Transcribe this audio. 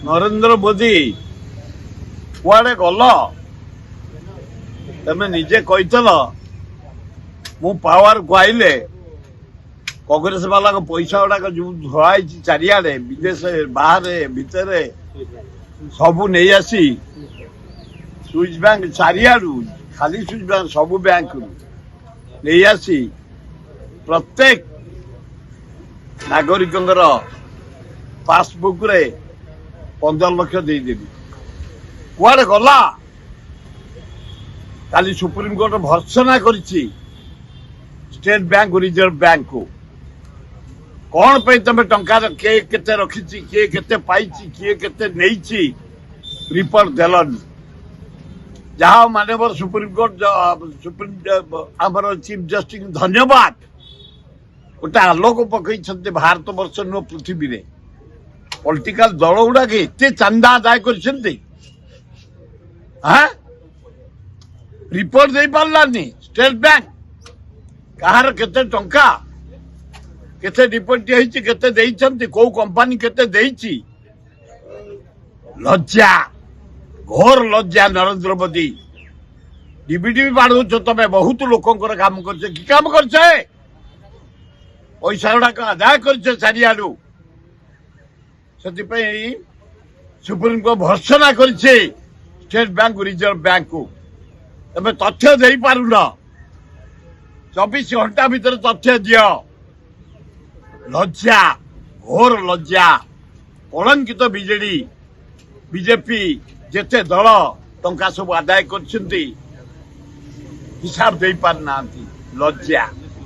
नरेंद्र मोदी कुआडे गल तमें निजे कहील मु पावर को आइले कांग्रेस वाला पैसा गुड़ाक जो धराई चारिआडे विदेश बाहर भितर सबू नहीं आसी स्विच बैंक चारिआडू खाली स्विच बैंक सबू बैंक नहीं आसी प्रत्येक नागरिक पासबुक रे 15 लाख देदेवी कुआडे गला काली सुप्रीम कोर्ट भर्सना करिछि स्टेट बैंक रिजर्व बैंक को कौन पे तमे टंका किए केते रखिछि किए केते पाइछि किए केते नेइछि रिपोर्ट देलन जहाँ माननीय सुप्रीम कोर्ट आमर चीफ जस्टिस धन्यवाद गोटे आलोक पकई भारत वर्ष नुह पृथ्वी रे पॉलिटिकल दल गुड़ाक एत चांदा आदाय कर रिपोर्ट दे पार्लानी स्टेट बैंक कहार केते टंका केते डिपोजिट होईची केते देइछंती को कंपनी केते देइची लज्जा घोर लज्जा नरेंद्र मोदी डीबीडी बाढ़ तमें बहुत लोकंर काम कर काम कर पैसा गुड़ाक आदाय कर चारिआडू से सुप्रीम कोर्ट भर्सना कर स्टेट बैंक रिजर्व बैंक को तमें तथ्य दे पारुन 24 घंटा भीतर तथ्य दियो लज्जा घोर लज्जा कलंकित बीजेडी बीजेपी जेते दल टंका सब आदाय कर हिसाब दे पार ना लज्जा।